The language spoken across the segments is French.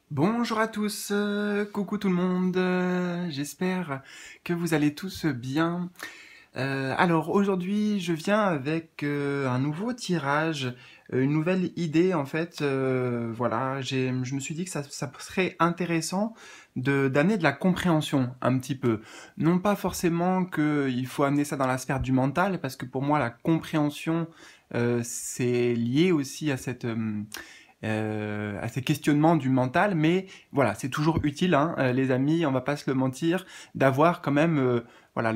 Bonjour à tous, coucou tout le monde, j'espère que vous allez tous bien. Alors aujourd'hui je viens avec un nouveau tirage, une nouvelle idée en fait. Voilà, je me suis dit que ça serait intéressant d'amener de la compréhension un petit peu. Non pas forcément qu'il faut amener ça dans la sphère du mental, parce que pour moi la compréhension c'est lié aussi à ces questionnements du mental, mais voilà, c'est toujours utile, hein, les amis, on va pas se le mentir, d'avoir quand même, voilà,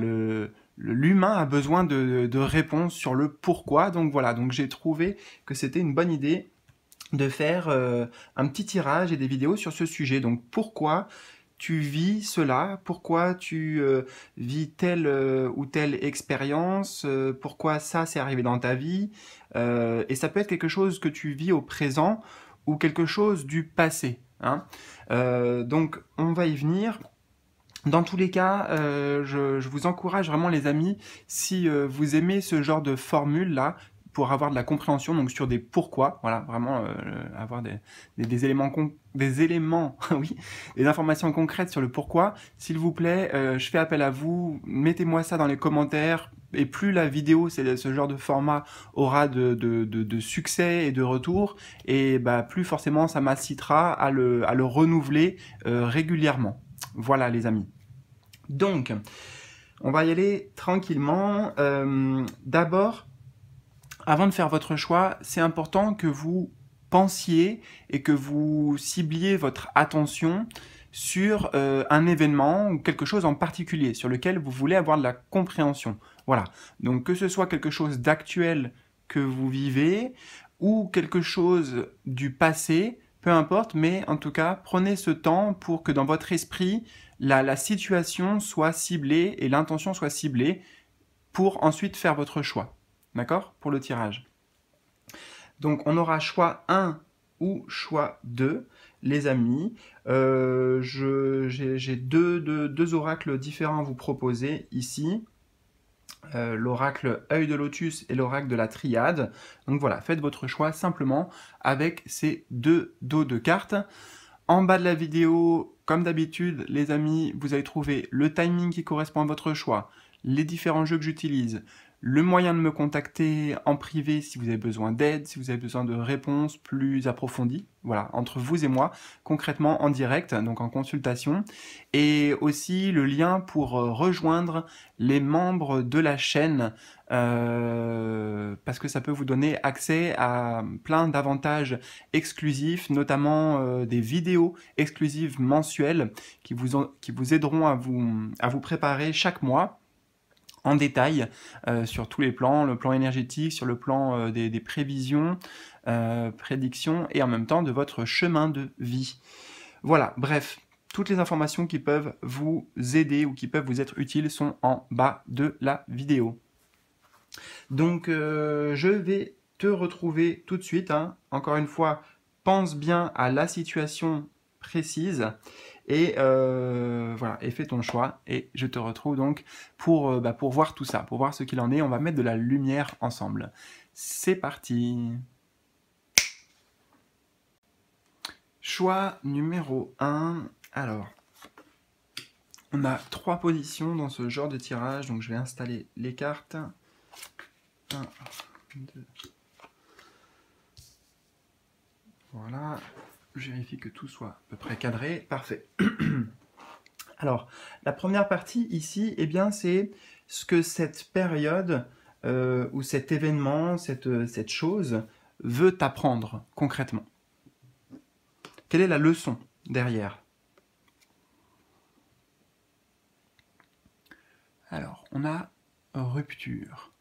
l'humain a besoin de réponses sur le pourquoi, donc voilà, donc j'ai trouvé que c'était une bonne idée de faire un petit tirage et des vidéos sur ce sujet. Donc pourquoi tu vis cela, pourquoi tu vis telle ou telle expérience, pourquoi ça s'est arrivé dans ta vie, et ça peut être quelque chose que tu vis au présent ou quelque chose du passé, hein. Donc on va y venir. Dans tous les cas, je vous encourage vraiment les amis, si vous aimez ce genre de formule-là, pour avoir de la compréhension donc sur des pourquoi, voilà, vraiment avoir des éléments, des éléments, oui, des informations concrètes sur le pourquoi, s'il vous plaît, je fais appel à vous, mettez-moi ça dans les commentaires, et plus la vidéo, ce genre de format aura de succès et de retour, et bah, plus forcément ça m'incitera à le renouveler régulièrement. Voilà les amis. Donc, on va y aller tranquillement. D'abord, avant de faire votre choix, c'est important que vous pensiez et que vous cibliez votre attention sur un événement ou quelque chose en particulier sur lequel vous voulez avoir de la compréhension. Voilà. Donc que ce soit quelque chose d'actuel que vous vivez ou quelque chose du passé, peu importe, mais en tout cas, prenez ce temps pour que dans votre esprit, la situation soit ciblée et l'intention soit ciblée pour ensuite faire votre choix. D'accord? Pour le tirage. Donc on aura choix 1 ou choix 2, les amis. J'ai deux oracles différents à vous proposer ici. L'oracle œil de lotus et l'oracle de la triade. Donc voilà, faites votre choix simplement avec ces deux dos de cartes. En bas de la vidéo, comme d'habitude, les amis, vous allez trouver le timing qui correspond à votre choix, les différents jeux que j'utilise, le moyen de me contacter en privé si vous avez besoin d'aide, si vous avez besoin de réponses plus approfondies, voilà, entre vous et moi, concrètement en direct, donc en consultation, et aussi le lien pour rejoindre les membres de la chaîne, parce que ça peut vous donner accès à plein d'avantages exclusifs, notamment des vidéos exclusives mensuelles qui vous aideront à vous préparer chaque mois en détail sur tous les plans, le plan énergétique, sur le plan des prévisions, prédictions et en même temps de votre chemin de vie. Voilà, bref, toutes les informations qui peuvent vous aider ou qui peuvent vous être utiles sont en bas de la vidéo. Donc je vais te retrouver tout de suite, hein. Encore une fois, pense bien à la situation précise et voilà, et fais ton choix. Et je te retrouve donc pour voir tout ça, pour voir ce qu'il en est. On va mettre de la lumière ensemble. C'est parti. Choix numéro 1. Alors, on a 3 positions dans ce genre de tirage, donc je vais installer les cartes. 1, 2. Voilà, je vérifie que tout soit à peu près cadré. Parfait. Alors, la première partie ici, eh bien, c'est ce que cette période ou cet événement, cette chose veut t'apprendre concrètement. Quelle est la leçon derrière? Alors, on a rupture.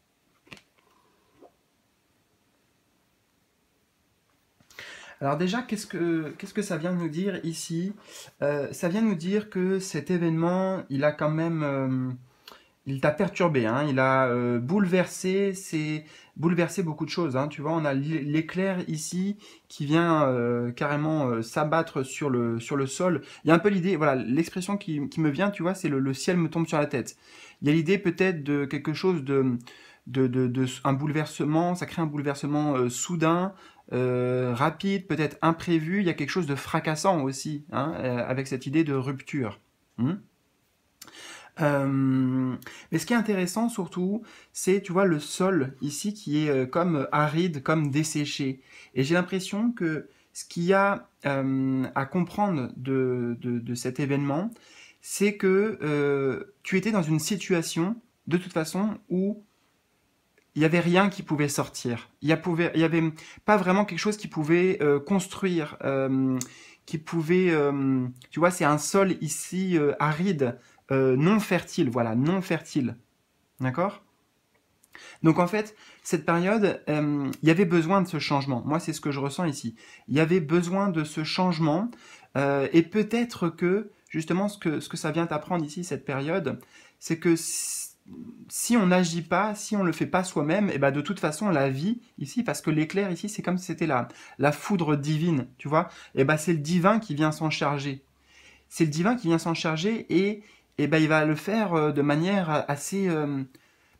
Alors déjà, qu'est-ce que ça vient nous dire ici? Ça vient nous dire que cet événement, il a quand même... il t'a perturbé, hein, il a bouleversé beaucoup de choses, hein, tu vois, on a l'éclair ici qui vient carrément s'abattre sur le sol. Il y a un peu l'idée, voilà, l'expression qui me vient, tu vois, c'est le ciel me tombe sur la tête. Il y a l'idée peut-être de quelque chose un bouleversement, ça crée un bouleversement soudain, rapide, peut-être imprévu. Il y a quelque chose de fracassant aussi, hein, avec cette idée de rupture. Hmm. Mais ce qui est intéressant surtout, c'est, tu vois, le sol ici qui est comme aride, comme desséché. Et j'ai l'impression que ce qu'il y a à comprendre de cet événement, c'est que tu étais dans une situation, de toute façon, où il n'y avait rien qui pouvait sortir. Il y avait pas vraiment quelque chose qui pouvait construire, qui pouvait, tu vois, c'est un sol ici aride, non fertile, voilà, non fertile. D'accord? Donc en fait, cette période, il y avait besoin de ce changement. Moi, c'est ce que je ressens ici. Il y avait besoin de ce changement, et peut-être que, justement, ce que ça vient t'apprendre ici, cette période, c'est que si on n'agit pas, si on le fait pas soi-même, et ben de toute façon la vie ici, parce que l'éclair ici, c'est comme si c'était la foudre divine, tu vois, et ben c'est le divin qui vient s'en charger. C'est le divin qui vient s'en charger et ben il va le faire de manière assez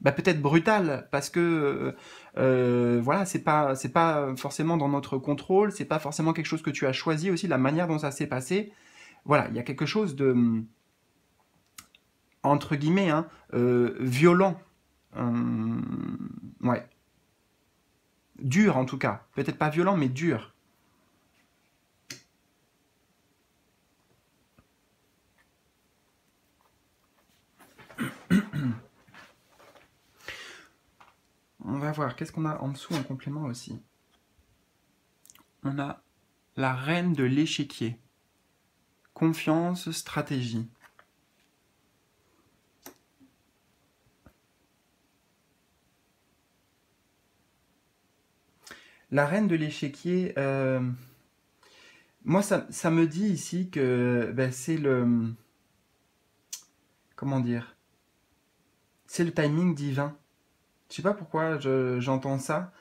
bah, peut-être brutale parce que voilà, c'est pas forcément dans notre contrôle, c'est pas forcément quelque chose que tu as choisi aussi, la manière dont ça s'est passé. Voilà, il y a quelque chose de entre guillemets, hein, violent. Ouais. Dur en tout cas. Peut-être pas violent, mais dur. On va voir, qu'est-ce qu'on a en dessous en complément aussi. On a la reine de l'échiquier. Confiance, stratégie. La reine de l'échiquier, moi ça me dit ici que ben, c'est le... Comment dire? C'est le timing divin. Je sais pas pourquoi j'entends ça.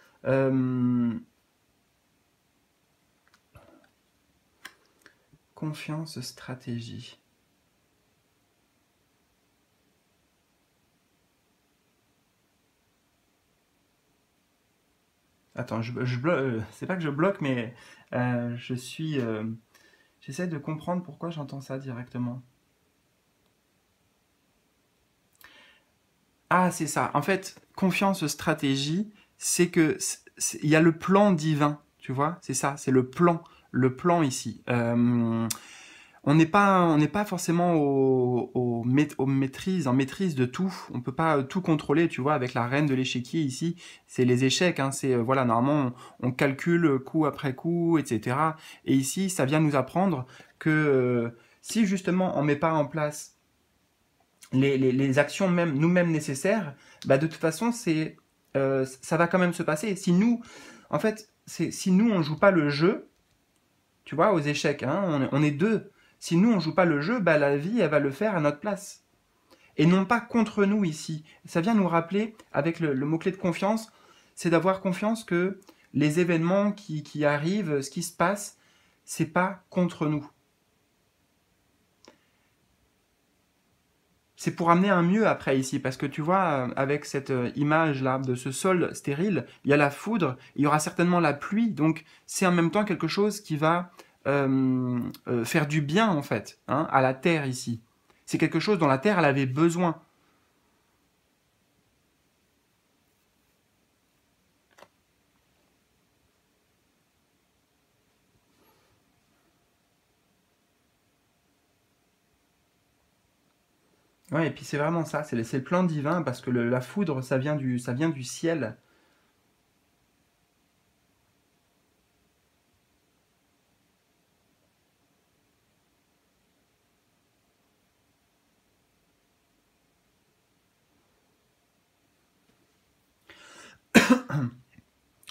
Confiance, stratégie. Attends, c'est pas que je bloque, mais je suis... j'essaie de comprendre pourquoi j'entends ça directement. Ah, c'est ça. En fait, confiance, stratégie, c'est que il y a le plan divin, tu vois, c'est ça, c'est le plan ici. On n'est pas forcément aux maîtrises, en maîtrise de tout. On peut pas tout contrôler, tu vois, avec la reine de l'échiquier ici. C'est les échecs, hein, c'est, voilà, normalement, on calcule coup après coup, etc. Et ici, ça vient nous apprendre que si justement on met pas en place les actions même nous-mêmes nécessaires, bah de toute façon, ça va quand même se passer. Si nous, en fait, si nous on joue pas le jeu, tu vois, aux échecs, hein, on est deux. Si nous, on joue pas le jeu, bah, la vie, elle va le faire à notre place. Et non pas contre nous ici. Ça vient nous rappeler, avec le mot-clé de confiance, c'est d'avoir confiance que les événements qui arrivent, ce qui se passe, c'est pas contre nous. C'est pour amener un mieux après ici, parce que tu vois, avec cette image-là de ce sol stérile, il y a la foudre, il y aura certainement la pluie, donc c'est en même temps quelque chose qui va faire du bien en fait, hein, à la terre ici. C'est quelque chose dont la terre elle avait besoin. Ouais, et puis c'est vraiment ça, c'est le plan divin, parce que la foudre, ça vient du ciel.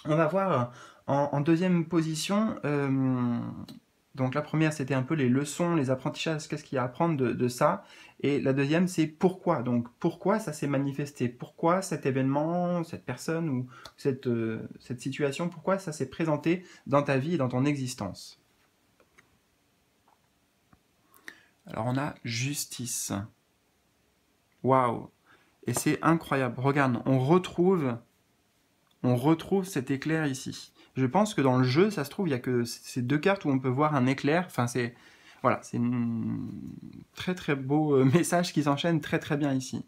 On va voir en deuxième position, donc la première c'était un peu les leçons, les apprentissages, qu'est-ce qu'il y a à apprendre de ça, et la deuxième c'est pourquoi, donc pourquoi ça s'est manifesté, pourquoi cet événement, cette personne ou cette situation, pourquoi ça s'est présenté dans ta vie et dans ton existence. Alors on a justice, waouh, et c'est incroyable, regarde, on retrouve cet éclair ici. Je pense que dans le jeu, ça se trouve, il y a que ces deux cartes où on peut voir un éclair. Enfin, c'est voilà, c'est un très très beau message qui s'enchaîne très très bien ici.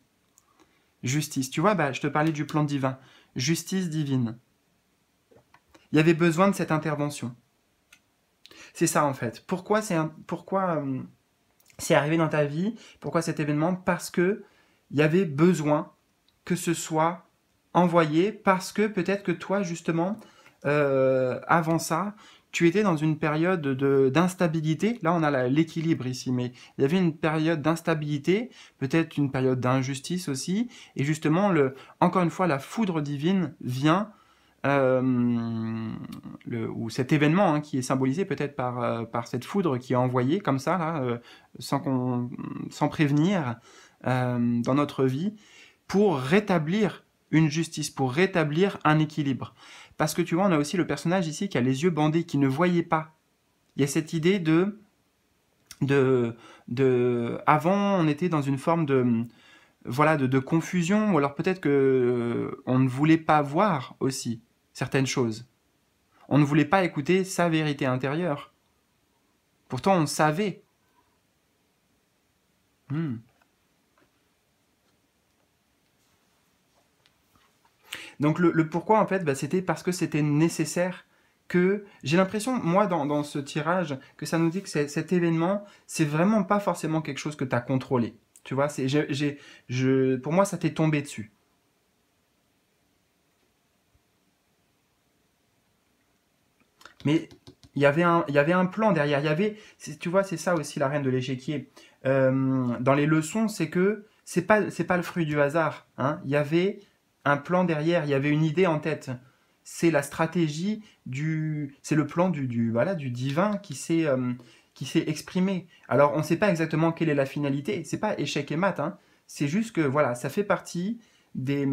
Justice. Tu vois, bah, je te parlais du plan divin. Justice divine. Il y avait besoin de cette intervention. C'est ça en fait. Pourquoi c'est arrivé dans ta vie? Pourquoi cet événement? Parce que il y avait besoin que ce soit envoyé, parce que peut-être que toi justement, avant ça, tu étais dans une période d'instabilité. Là, on a l'équilibre ici, mais il y avait une période d'instabilité, peut-être une période d'injustice aussi. Et justement, encore une fois, la foudre divine vient, ou cet événement qui est symbolisé peut-être par cette foudre qui est envoyée comme ça, là, sans prévenir, dans notre vie, pour rétablir une justice, pour rétablir un équilibre. Parce que tu vois, on a aussi le personnage ici qui a les yeux bandés, qui ne voyait pas. Il y a cette idée avant, on était dans une forme de confusion, ou alors peut-être que on ne voulait pas voir aussi certaines choses. On ne voulait pas écouter sa vérité intérieure. Pourtant, on savait. Donc le pourquoi, en fait, bah, c'était parce que c'était nécessaire que... J'ai l'impression, moi, dans ce tirage, que ça nous dit que cet événement, c'est vraiment pas forcément quelque chose que tu as contrôlé. Tu vois, pour moi, ça t'est tombé dessus. Mais il y avait un plan derrière. Tu vois, c'est ça aussi la reine de l'échiquier. Dans les leçons, c'est que c'est pas le fruit du hasard. Hein. Il y avait un plan derrière, il y avait une idée en tête. C'est la stratégie c'est le plan voilà, du divin qui s'est exprimé. Alors, on ne sait pas exactement quelle est la finalité. C'est pas échec et mat. Hein. C'est juste que voilà, ça fait partie des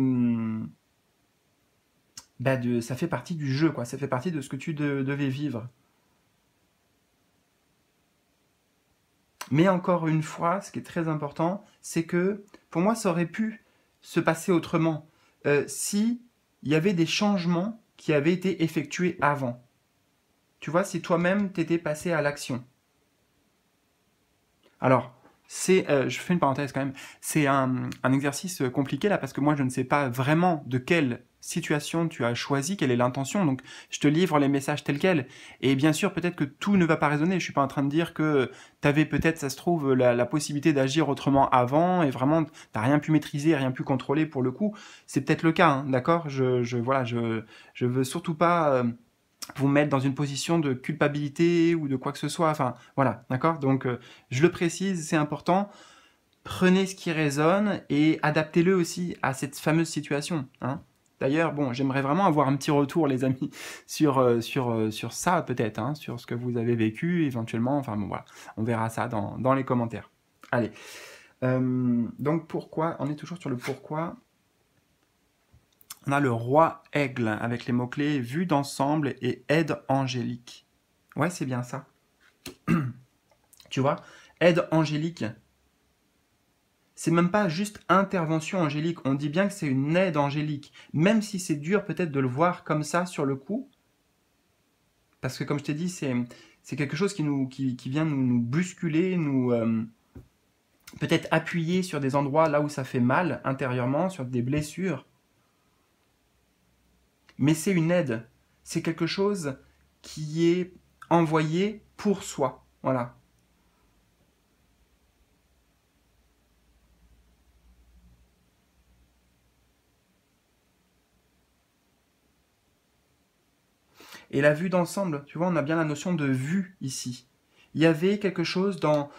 ça fait partie du jeu, quoi. Ça fait partie de ce que tu devais vivre. Mais encore une fois, ce qui est très important, c'est que pour moi, ça aurait pu se passer autrement si il y avait des changements qui avaient été effectués avant. Tu vois, si toi-même t'étais passé à l'action. Alors, je fais une parenthèse quand même, c'est un exercice compliqué là parce que moi je ne sais pas vraiment de quelle situation tu as choisi, quelle est l'intention, donc je te livre les messages tels quels. Et bien sûr, peut-être que tout ne va pas résonner, je suis pas en train de dire que tu avais peut-être, ça se trouve, la possibilité d'agir autrement avant et vraiment t'as rien pu maîtriser, rien pu contrôler pour le coup. C'est peut-être le cas, hein, d'accord? Voilà, je veux surtout pas vous mettre dans une position de culpabilité ou de quoi que ce soit. Enfin, voilà, d'accord? Donc, je le précise, c'est important. Prenez ce qui résonne et adaptez-le aussi à cette fameuse situation. Hein. D'ailleurs, bon, j'aimerais vraiment avoir un petit retour, les amis, sur ça, peut-être, hein, sur ce que vous avez vécu, éventuellement. Enfin, bon, voilà, on verra ça dans les commentaires. Allez. Donc, pourquoi? On est toujours sur le pourquoi. On a le roi aigle avec les mots-clés vue d'ensemble et aide angélique. Ouais, c'est bien ça. Tu vois, aide angélique. C'est même pas juste intervention angélique. On dit bien que c'est une aide angélique. Même si c'est dur peut-être de le voir comme ça sur le coup. Parce que comme je t'ai dit, c'est quelque chose qui vient nous bousculer, peut-être appuyer sur des endroits là où ça fait mal intérieurement, sur des blessures. Mais c'est une aide. C'est quelque chose qui est envoyé pour soi. Voilà. Et la vue d'ensemble, tu vois, on a bien la notion de vue ici. Il y avait quelque chose dans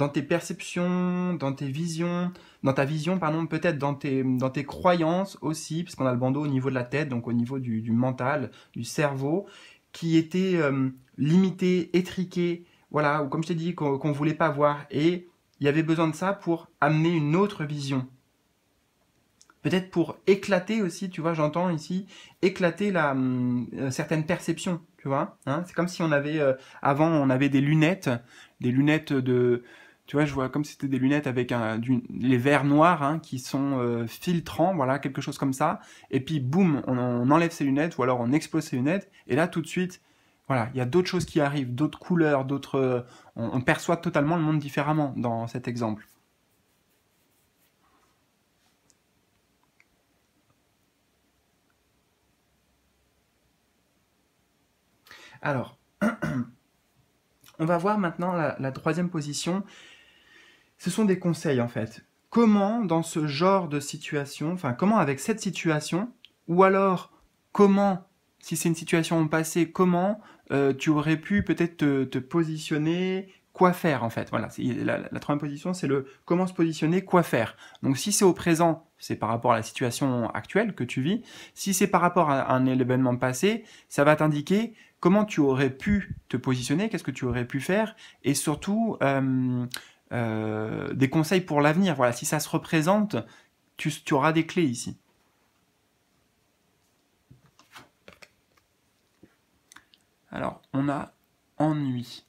tes perceptions, dans tes visions, dans ta vision, pardon, peut-être dans tes croyances aussi, puisqu'on a le bandeau au niveau de la tête, donc au niveau du mental, du cerveau, qui était limité, étriqué, voilà, ou comme je t'ai dit, qu'on ne voulait pas voir. Et il y avait besoin de ça pour amener une autre vision. Peut-être pour éclater aussi, tu vois, j'entends ici, éclater certaines perceptions, tu vois. Hein, c'est comme si on avait, avant, on avait des lunettes Tu vois, je vois comme si c'était des lunettes avec les verres noirs hein, qui sont filtrants, voilà, quelque chose comme ça. Et puis, boum, on enlève ses lunettes ou alors on explose ses lunettes. Et là, tout de suite, voilà, il y a d'autres choses qui arrivent, d'autres couleurs, on perçoit totalement le monde différemment dans cet exemple. Alors, on va voir maintenant la troisième position. Ce sont des conseils en fait. Comment dans ce genre de situation, enfin comment avec cette situation, ou alors comment, si c'est une situation passée, comment tu aurais pu peut-être te positionner, quoi faire en fait. Voilà, la troisième position, c'est le comment se positionner, quoi faire. Donc si c'est au présent, c'est par rapport à la situation actuelle que tu vis. Si c'est par rapport à un événement passé, ça va t'indiquer comment tu aurais pu te positionner, qu'est-ce que tu aurais pu faire, et surtout des conseils pour l'avenir. Voilà, si ça se représente, tu auras des clés ici. Alors, on a ennui.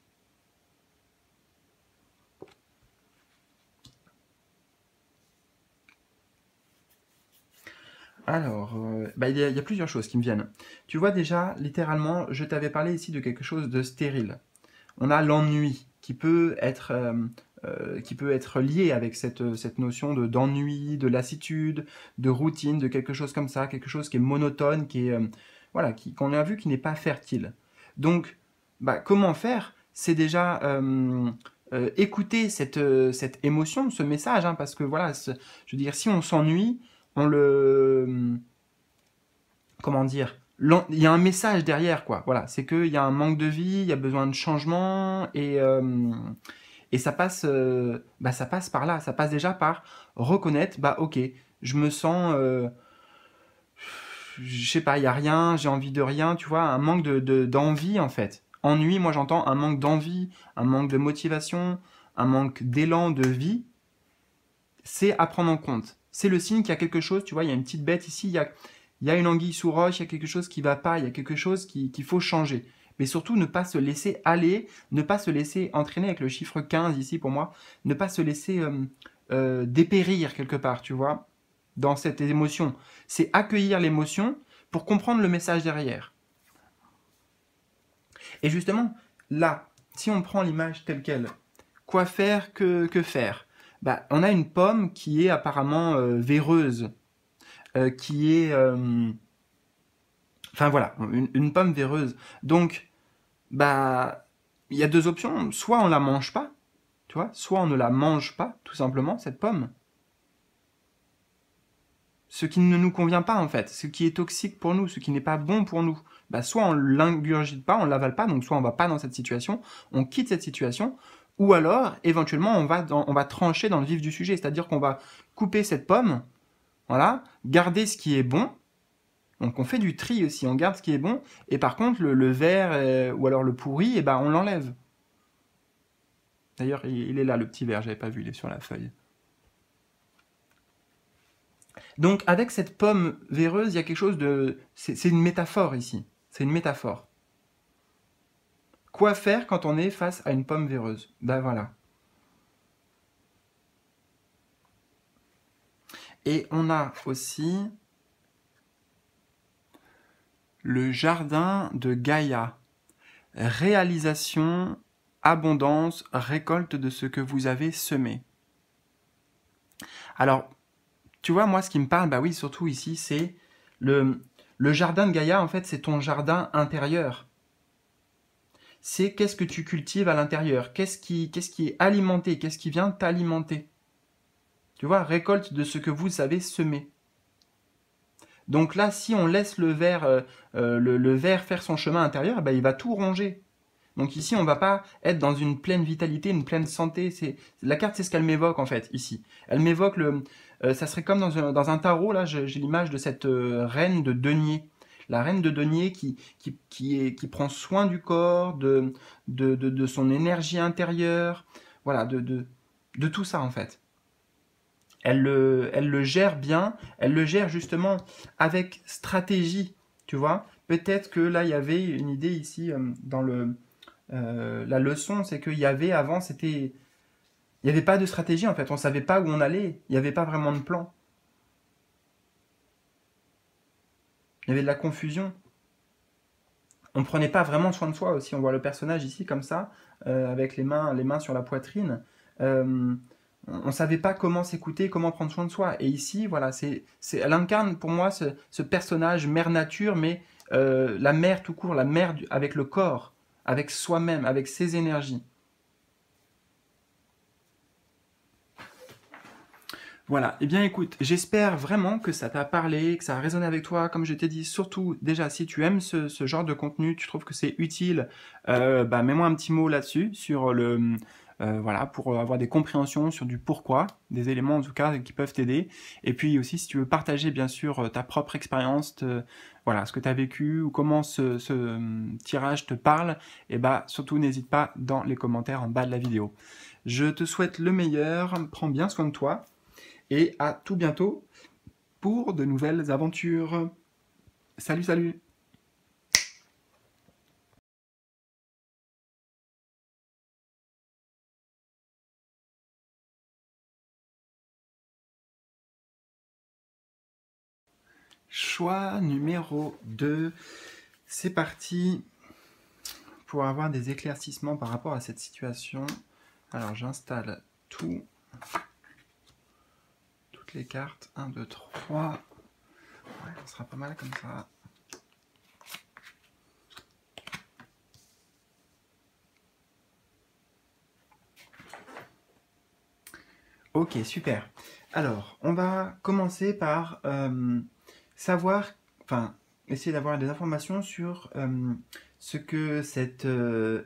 Alors, il y a plusieurs choses qui me viennent. Tu vois déjà, littéralement, je t'avais parlé ici de quelque chose de stérile. On a l'ennui qui peut être lié avec cette notion d'ennui, de lassitude, de routine, de quelque chose comme ça, quelque chose qui est monotone, qui est, voilà, qu'on a vu qui n'est pas fertile. Donc, comment faire? C'est déjà écouter cette émotion, ce message, hein, parce que voilà, je veux dire, si on s'ennuie, on le, comment dire, il y a un message derrière, quoi. Voilà, c'est qu'il y a un manque de vie, il y a besoin de changement, et ça passe par là, ça passe déjà par reconnaître, ok, je me sens, je sais pas, il y a rien, j'ai envie de rien, tu vois, un manque d'envie en fait. Ennui, moi j'entends un manque d'envie, un manque de motivation, un manque d'élan de vie, c'est à prendre en compte. C'est le signe qu'il y a quelque chose, tu vois, il y a une petite bête ici, il y a une anguille sous roche, il y a quelque chose qui va pas, il y a quelque chose qu'il faut changer. Mais surtout, ne pas se laisser aller, ne pas se laisser entraîner avec le chiffre 15 ici pour moi, ne pas se laisser dépérir quelque part, tu vois, dans cette émotion. C'est accueillir l'émotion pour comprendre le message derrière. Et justement, là, si on prend l'image telle qu'elle, quoi faire, que faire? On a une pomme qui est apparemment véreuse, qui est... enfin voilà, une pomme véreuse. Donc, il y a deux options. Soit on la mange pas, tu vois, soit on ne la mange pas, tout simplement, cette pomme. Ce qui ne nous convient pas, en fait, ce qui est toxique pour nous, ce qui n'est pas bon pour nous. Soit on l'ingurgite pas, on l'avale pas, donc soit on va pas dans cette situation, on quitte cette situation, ou alors, éventuellement, on va trancher dans le vif du sujet, c'est-à-dire qu'on va couper cette pomme, voilà, garder ce qui est bon. Donc on fait du tri aussi, on garde ce qui est bon, et par contre le vert ou alors le pourri, on l'enlève. D'ailleurs il est là le petit vert, j'avais pas vu, il est sur la feuille. Donc avec cette pomme véreuse, il y a quelque chose de... C'est une métaphore ici, c'est une métaphore. Quoi faire quand on est face à une pomme véreuse? Voilà. Et on a aussi le jardin de Gaïa. Réalisation, abondance, récolte de ce que vous avez semé. Alors, tu vois, moi, ce qui me parle, oui, surtout ici, c'est le jardin de Gaïa, en fait, c'est ton jardin intérieur. C'est qu'est-ce que tu cultives à l'intérieur, qu'est-ce qui est alimenté, qu'est-ce qui vient t'alimenter. Tu vois, récolte de ce que vous avez semé. Donc là, si on laisse le ver faire son chemin intérieur, il va tout ronger. Donc ici, on ne va pas être dans une pleine vitalité, une pleine santé. La carte, c'est ce qu'elle m'évoque en fait ici. Elle m'évoque ça serait comme dans un tarot. Là, j'ai l'image de cette reine de denier. La reine de denier qui prend soin du corps, de son énergie intérieure, voilà, de tout ça en fait. Elle le gère bien, elle le gère justement avec stratégie, tu vois. Peut-être que là, il y avait une idée ici dans la leçon, c'est qu'il y avait avant, c'était Il n'y avait pas de stratégie en fait, on ne savait pas où on allait, il n'y avait pas vraiment de plan. Il y avait de la confusion. On prenait pas vraiment soin de soi aussi. On voit le personnage ici comme ça, avec les mains sur la poitrine. On ne savait pas comment s'écouter, comment prendre soin de soi. Et ici, voilà, elle incarne pour moi ce personnage mère nature, mais la mère tout court, la mère avec le corps, avec soi-même, avec ses énergies. Voilà, eh bien écoute, j'espère vraiment que ça t'a parlé, que ça a résonné avec toi, comme je t'ai dit, surtout déjà si tu aimes ce genre de contenu, tu trouves que c'est utile, bah, mets-moi un petit mot là-dessus, sur voilà, pour avoir des compréhensions sur du pourquoi, des éléments en tout cas qui peuvent t'aider, et puis aussi si tu veux partager bien sûr ta propre expérience, voilà, ce que tu as vécu ou comment ce tirage te parle, et bah surtout n'hésite pas dans les commentaires en bas de la vidéo. Je te souhaite le meilleur, prends bien soin de toi, et à tout bientôt pour de nouvelles aventures. Salut, salut! Choix numéro 2. C'est parti pour avoir des éclaircissements par rapport à cette situation. Alors j'installe toutes les cartes. 1, 2, 3. Ouais, ça sera pas mal comme ça. Ok, super. Alors, on va commencer par savoir, enfin, essayer d'avoir des informations sur ce que cet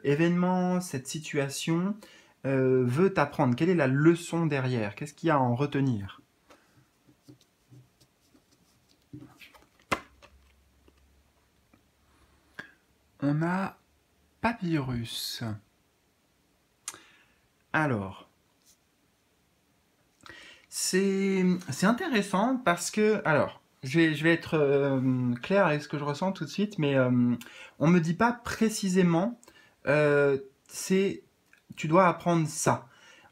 événement, cette situation veut t'apprendre. Quelle est la leçon derrière? Qu'est-ce qu'il y a à en retenir? On a Papyrus. Alors, c'est intéressant parce que, alors, je vais être clair avec ce que je ressens tout de suite, mais on me dit pas précisément, c'est, tu dois apprendre ça.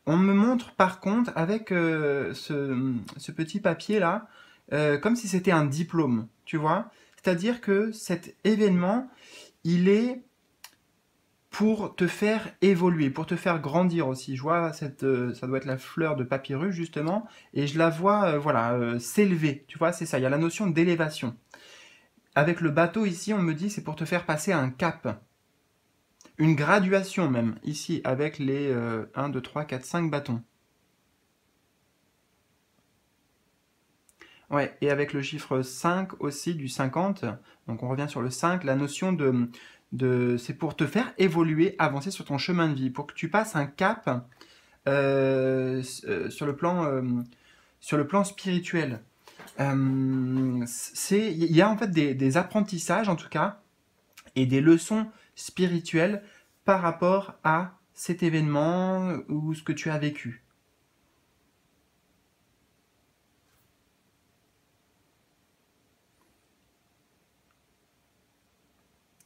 On me montre par contre avec ce petit papier là, comme si c'était un diplôme, tu vois. C'est-à-dire que cet événement, il est pour te faire évoluer, pour te faire grandir aussi. Je vois ça doit être la fleur de papyrus justement, et je la vois voilà s'élever. Tu vois, c'est ça. Il y a la notion d'élévation. Avec le bateau ici, on me dit c'est pour te faire passer un cap, une graduation même. Ici avec les 1, 2, 3, 4, 5 bâtons. Ouais, et avec le chiffre 5 aussi du 50, donc on revient sur le 5, la notion c'est pour te faire évoluer, avancer sur ton chemin de vie, pour que tu passes un cap sur le plan spirituel. Il y a en fait des apprentissages en tout cas, et des leçons spirituelles par rapport à cet événement ou ce que tu as vécu.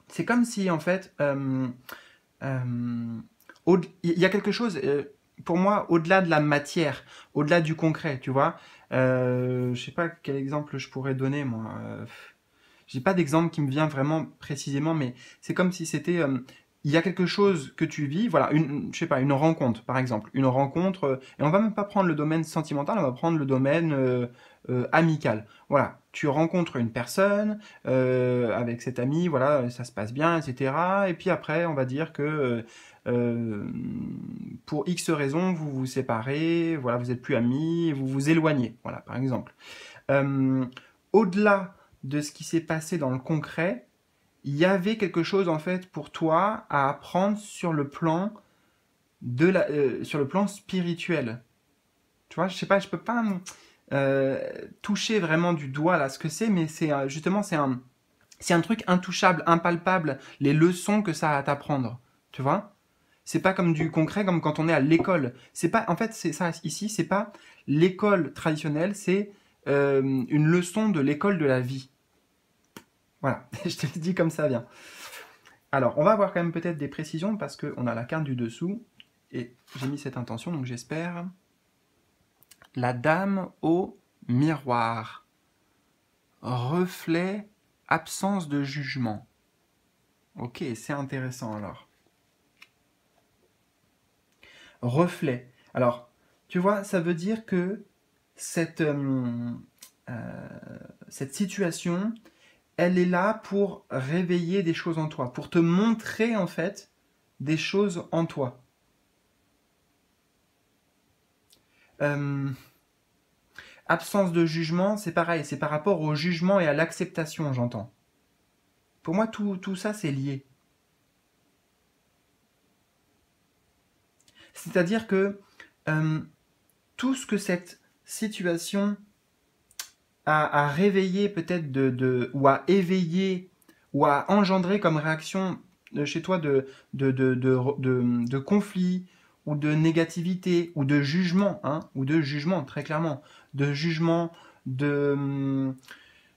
C'est comme si en fait il y a quelque chose, pour moi, au-delà de la matière, au-delà du concret, tu vois. Je sais pas quel exemple je pourrais donner, moi. J'ai pas d'exemple qui me vient vraiment précisément, mais c'est comme si c'était, il y a quelque chose que tu vis, voilà, je sais pas, une rencontre, par exemple, une rencontre, et on va même pas prendre le domaine sentimental, on va prendre le domaine amical. Voilà, tu rencontres une personne avec cet ami, voilà, ça se passe bien, etc. Et puis après, on va dire que pour X raisons, vous vous séparez, voilà, vous êtes plus amis, vous vous éloignez, voilà, par exemple. Euh, Au-delà de ce qui s'est passé dans le concret, il y avait quelque chose en fait pour toi à apprendre sur le plan sur le plan spirituel. Tu vois, je sais pas, je peux pas toucher vraiment du doigt là ce que c'est, mais c'est justement c'est un truc intouchable, impalpable, les leçons que ça a à t'apprendre. Tu vois? C'est pas comme du concret, comme quand on est à l'école. C'est pas, en fait, c'est ça ici, c'est pas l'école traditionnelle, c'est une leçon de l'école de la vie. Voilà, je te le dis comme ça vient. Alors, on va avoir quand même peut-être des précisions parce qu'on a la carte du dessous. et j'ai mis cette intention, donc j'espère. La dame au miroir. Reflet, absence de jugement. Ok, c'est intéressant alors. Reflet. Alors, tu vois, ça veut dire que cette, cette situation, elle est là pour réveiller des choses en toi, pour te montrer en fait des choses en toi. Euh, absence de jugement, c'est pareil, c'est par rapport au jugement et à l'acceptation, j'entends. Pour moi, tout ça, c'est lié. C'est-à-dire que euh, tout ce que cette situation a réveillé peut-être ou à éveiller ou à engendrer comme réaction chez toi de conflit ou de négativité ou de jugement, hein, ou de jugement très clairement, de jugement, de,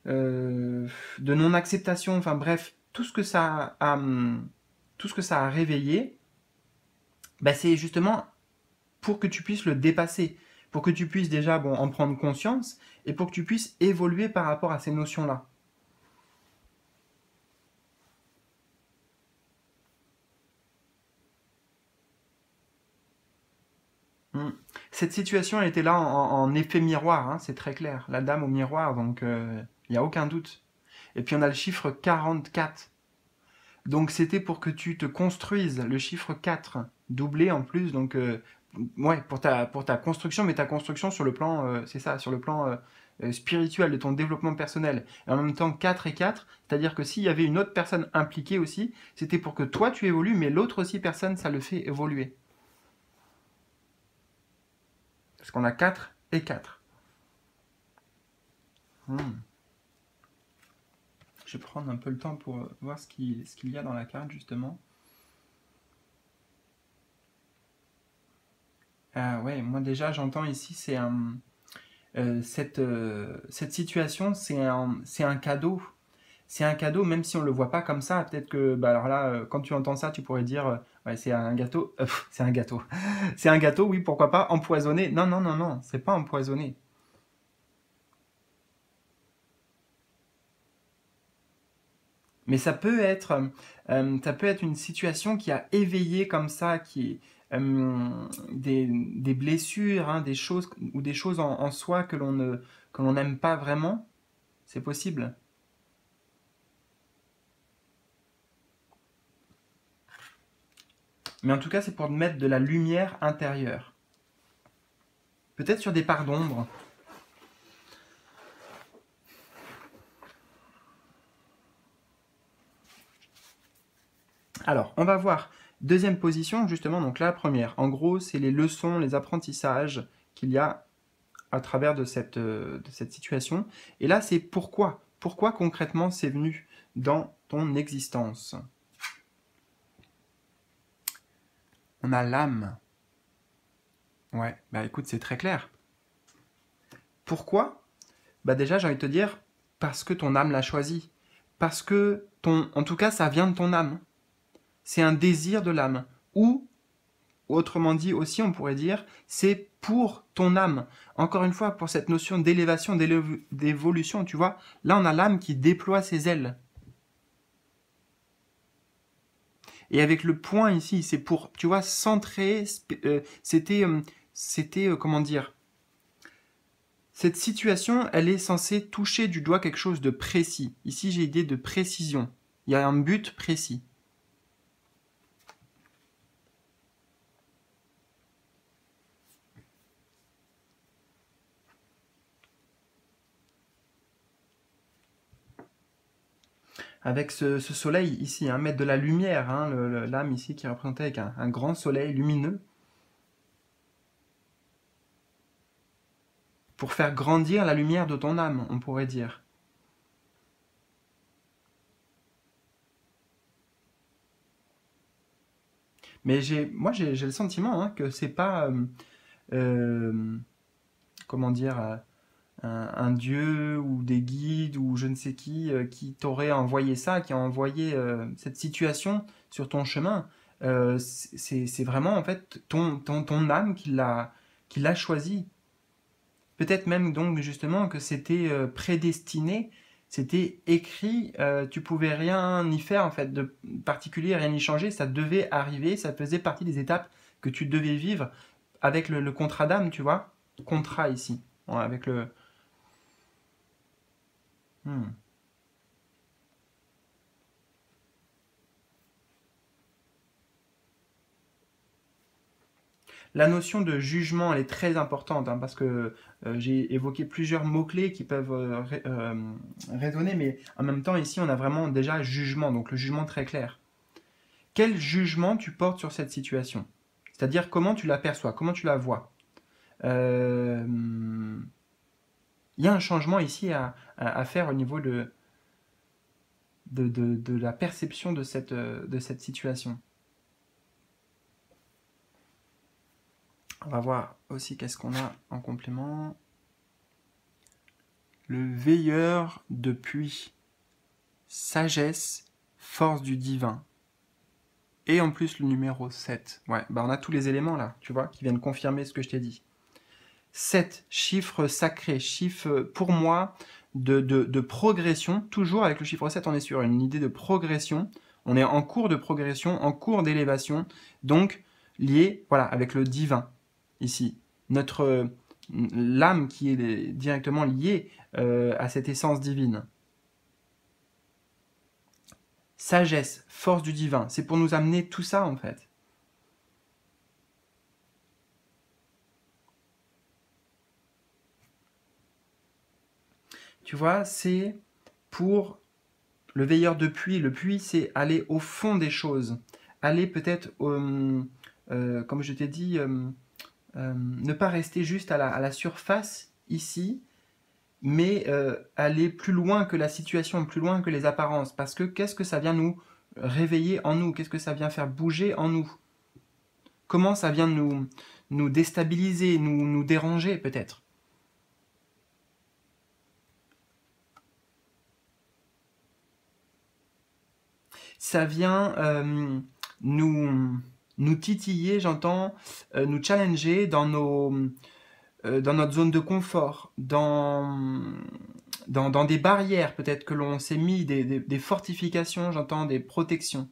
euh, de non-acceptation, enfin bref, tout ce que ça a réveillé, bah, c'est justement pour que tu puisses le dépasser, pour que tu puisses déjà bon, en prendre conscience et pour que tu puisses évoluer par rapport à ces notions-là. Mm. Cette situation elle était là en effet miroir, hein, c'est très clair. La dame au miroir, donc il n'y a aucun doute. Et puis on a le chiffre 44. Donc c'était pour que tu te construises le chiffre 4, doublé en plus, donc ouais, pour ta construction, mais ta construction sur le plan, c'est ça, sur le plan spirituel de ton développement personnel. Et en même temps 4 et 4, c'est-à-dire que s'il y avait une autre personne impliquée aussi, c'était pour que toi tu évolues, mais l'autre aussi personne, ça le fait évoluer. Parce qu'on a 4 et 4. Hmm. Je vais prendre un peu le temps pour voir ce qu'il y a dans la carte justement. Ah ouais, moi déjà j'entends ici, c'est un, cette situation, c'est un cadeau. C'est un cadeau, même si on le voit pas comme ça. Peut-être que, bah alors là, quand tu entends ça, tu pourrais dire, ouais, c'est un gâteau. C'est un gâteau. C'est un gâteau, oui, pourquoi pas empoisonné. Non, non, non, non, c'est pas empoisonné. Mais ça peut être une situation qui a éveillé comme ça, des blessures, hein, des choses ou des choses en soi que l'on n'aime pas vraiment. C'est possible. Mais en tout cas, c'est pour mettre de la lumière intérieure. Peut-être sur des parts d'ombre. Alors, on va voir. Deuxième position, justement, donc la première. En gros, c'est les leçons, les apprentissages qu'il y a à travers de cette situation. Et là, c'est pourquoi. Pourquoi concrètement c'est venu dans ton existence. On a l'âme. Ouais, bah écoute, c'est très clair. Pourquoi? Bah déjà, j'ai envie de te dire, parce que ton âme l'a choisi. Parce que en tout cas, ça vient de ton âme. C'est un désir de l'âme. Ou, autrement dit aussi, on pourrait dire, c'est pour ton âme. Encore une fois, pour cette notion d'élévation, d'évolution, tu vois, là on a l'âme qui déploie ses ailes. Et avec le point ici, c'est pour, tu vois, centrer, comment dire, cette situation, elle est censée toucher du doigt quelque chose de précis. Ici, j'ai l'idée de précision. Il y a un but précis. Avec ce soleil ici, hein, mettre de la lumière, hein, l'âme ici qui est représentée avec un grand soleil lumineux, pour faire grandir la lumière de ton âme, on pourrait dire. Mais j'ai le sentiment hein, que c'est pas, euh, comment dire, un dieu ou des guides ou je ne sais qui t'aurait envoyé ça, qui a envoyé cette situation sur ton chemin. c'est vraiment en fait ton âme qui l'a choisi. Peut-être même donc justement que c'était prédestiné, c'était écrit, tu pouvais rien y faire en fait de particulier, rien y changer, ça devait arriver, ça faisait partie des étapes que tu devais vivre avec le contrat d'âme, tu vois, contrat ici, ouais, avec le. Hmm. La notion de jugement, elle est très importante, hein, parce que j'ai évoqué plusieurs mots-clés qui peuvent résonner, mais en même temps, ici, on a vraiment déjà jugement, donc le jugement très clair. Quel jugement tu portes sur cette situation? C'est-à-dire comment tu l'aperçois, comment tu la vois. Euh, Il y a un changement ici à faire au niveau de la perception de cette situation. On va voir aussi qu'est-ce qu'on a en complément. Le veilleur de puits, sagesse, force du divin. Et en plus le numéro 7. Ouais, bah on a tous les éléments là, tu vois, qui viennent confirmer ce que je t'ai dit. 7, chiffre sacré, chiffre pour moi de progression. Toujours avec le chiffre 7, on est sur une idée de progression. On est en cours de progression, en cours d'élévation, donc lié voilà, avec le divin ici. L'âme qui est directement liée à cette essence divine. Sagesse, force du divin, c'est pour nous amener tout ça en fait. Tu vois, c'est pour le veilleur de puits. Le puits, c'est aller au fond des choses. Aller peut-être, comme je t'ai dit, ne pas rester juste à la surface ici, mais aller plus loin que la situation, plus loin que les apparences. Parce que qu'est-ce que ça vient nous réveiller en nous? Qu'est-ce que ça vient faire bouger en nous? Comment ça vient nous déstabiliser, nous déranger peut-être? Ça vient nous titiller, j'entends, nous challenger dans notre zone de confort, dans des barrières peut-être que l'on s'est mis, des fortifications, j'entends, des protections.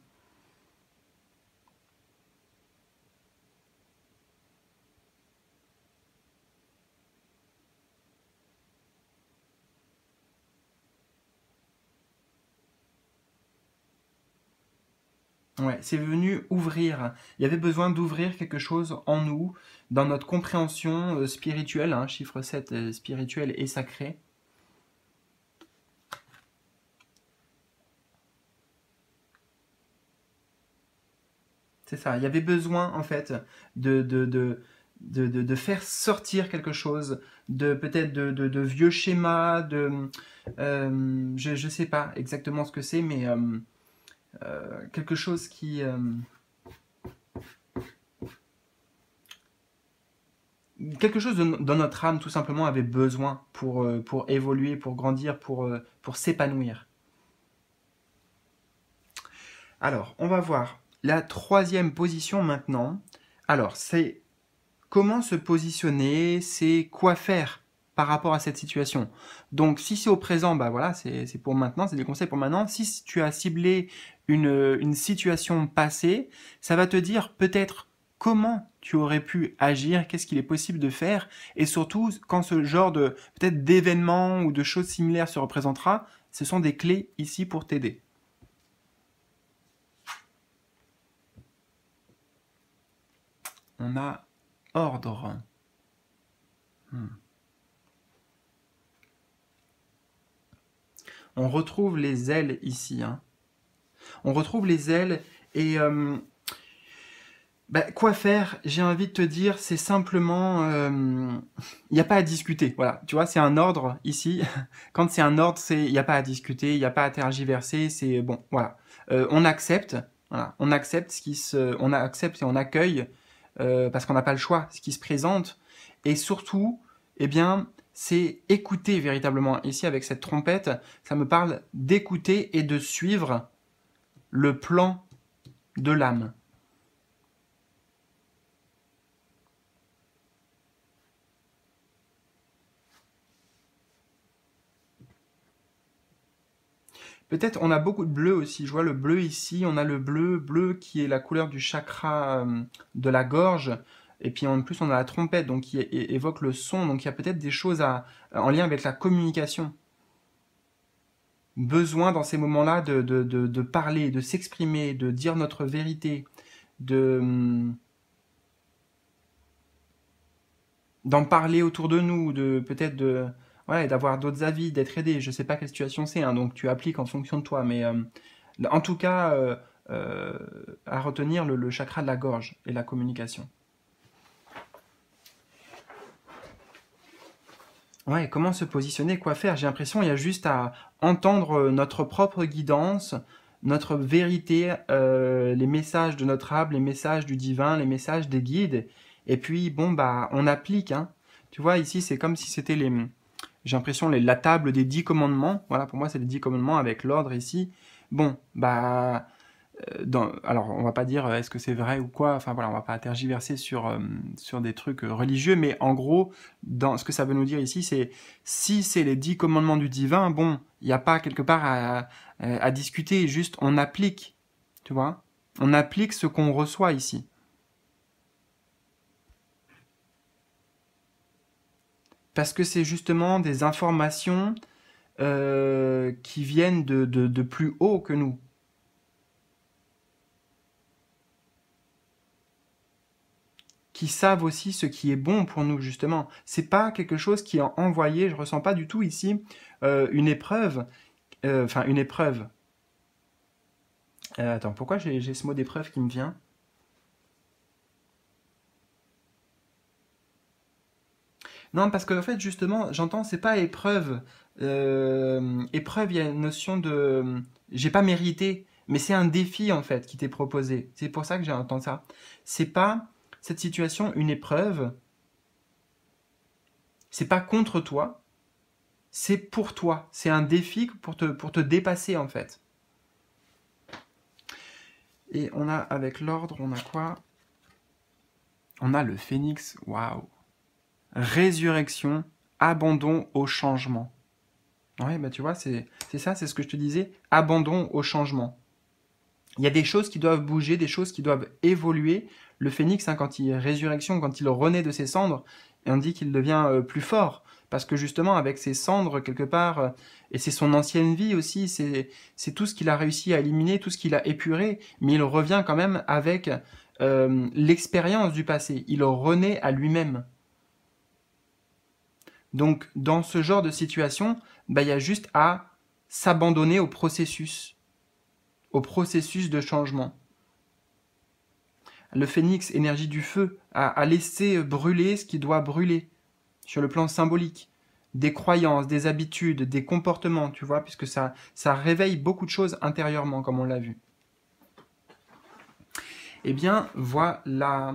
Ouais, c'est venu ouvrir. Il y avait besoin d'ouvrir quelque chose en nous, dans notre compréhension spirituelle, hein, chiffre 7, spirituel et sacré. C'est ça, il y avait besoin en fait de, de, de, de faire sortir quelque chose, de peut-être de vieux schémas, je ne sais pas exactement ce que c'est, mais quelque chose quelque chose dans notre âme tout simplement avait besoin pour évoluer, pour grandir, pour s'épanouir. Alors, on va voir la troisième position maintenant. Alors, c'est comment se positionner, c'est quoi faire par rapport à cette situation. Donc, si c'est au présent, bah voilà, c'est pour maintenant, c'est des conseils pour maintenant. Si tu as ciblé une situation passée, ça va te dire peut-être comment tu aurais pu agir, qu'est-ce qu'il est possible de faire, et surtout quand ce genre de peut-être d'événement ou de choses similaires se représentera, ce sont des clés ici pour t'aider. On a ordre. On retrouve les ailes ici. Hein. On retrouve les ailes et bah, quoi faire? J'ai envie de te dire, c'est simplement, il n'y a pas à discuter. Voilà, tu vois, c'est un ordre ici. Quand c'est un ordre, il n'y a pas à discuter, il n'y a pas à tergiverser. C'est bon, voilà. On accepte, voilà, on accepte et on accueille parce qu'on n'a pas le choix, ce qui se présente. Et surtout, eh bien, c'est écouter véritablement. Ici, avec cette trompette, ça me parle d'écouter et de suivre le plan de l'âme. Peut-être on a beaucoup de bleu aussi. Je vois le bleu ici. On a le bleu qui est la couleur du chakra de la gorge. Et puis en plus on a la trompette donc qui évoque le son. Donc il y a peut-être des choses en lien avec la communication. Besoin dans ces moments-là de parler, de s'exprimer, de dire notre vérité, de d'en parler autour de nous, de peut-être de ouais, d'avoir d'autres avis, d'être aidé. Je sais pas quelle situation c'est, hein, donc tu appliques en fonction de toi, mais en tout cas, euh, à retenir le chakra de la gorge et la communication. Ouais, comment se positionner, quoi faire? J'ai l'impression qu'il y a juste à entendre notre propre guidance, notre vérité, les messages de notre âme, les messages du divin, les messages des guides. Et puis, bon, bah, on applique, hein. Tu vois, ici, c'est comme si c'était j'ai l'impression, la table des 10 commandements. Voilà, pour moi, c'est les 10 commandements avec l'ordre ici. Bon, bah, alors, on va pas dire est-ce que c'est vrai ou quoi, enfin voilà, on va pas tergiverser sur des trucs religieux, mais en gros, dans ce que ça veut nous dire ici, c'est si c'est les 10 commandements du divin, bon, il n'y a pas quelque part à discuter, juste on applique, tu vois, on applique ce qu'on reçoit ici. Parce que c'est justement des informations qui viennent de plus haut que nous. Qui savent aussi ce qui est bon pour nous justement. C'est pas quelque chose qui est envoyé. Je ressens pas du tout ici une épreuve. Enfin une épreuve. Attends, pourquoi j'ai ce mot d'épreuve qui me vient? Non, parce que en fait justement, j'entends c'est pas épreuve. Épreuve, il y a une notion de j'ai pas mérité, mais c'est un défi en fait qui t'est proposé. C'est pour ça que j'entends ça. C'est pas cette situation une épreuve. C'est pas contre toi, c'est pour toi. C'est un défi pour te dépasser en fait. Et on a avec l'ordre, on a quoi? On a le phénix, waouh. Résurrection, abandon au changement. Ouais, bah tu vois, c'est ça, c'est ce que je te disais, abandon au changement. Il y a des choses qui doivent bouger, des choses qui doivent évoluer. Le phénix, hein, quand il résurrection, quand il renaît de ses cendres, et on dit qu'il devient plus fort. Parce que justement, avec ses cendres, quelque part, et c'est son ancienne vie aussi, c'est tout ce qu'il a réussi à éliminer, tout ce qu'il a épuré, mais il revient quand même avec l'expérience du passé. Il renaît à lui-même. Donc, dans ce genre de situation, bah, il y a juste à s'abandonner au processus de changement. Le phénix, énergie du feu, a laissé brûler ce qui doit brûler, sur le plan symbolique. Des croyances, des habitudes, des comportements, tu vois, puisque ça réveille beaucoup de choses intérieurement, comme on l'a vu. Eh bien, voilà.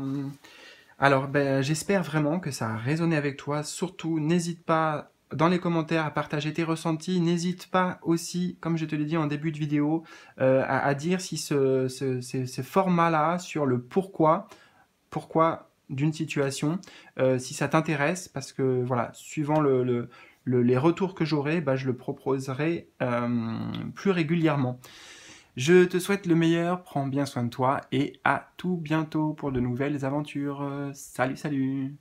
Alors, ben, j'espère vraiment que ça a résonné avec toi. Surtout, n'hésite pas dans les commentaires à partager tes ressentis. N'hésite pas aussi, comme je te l'ai dit en début de vidéo, à dire si ce format-là sur le pourquoi d'une situation, si ça t'intéresse, parce que voilà, suivant les retours que j'aurai, bah, je le proposerai plus régulièrement. Je te souhaite le meilleur, prends bien soin de toi et à tout bientôt pour de nouvelles aventures. Salut, salut!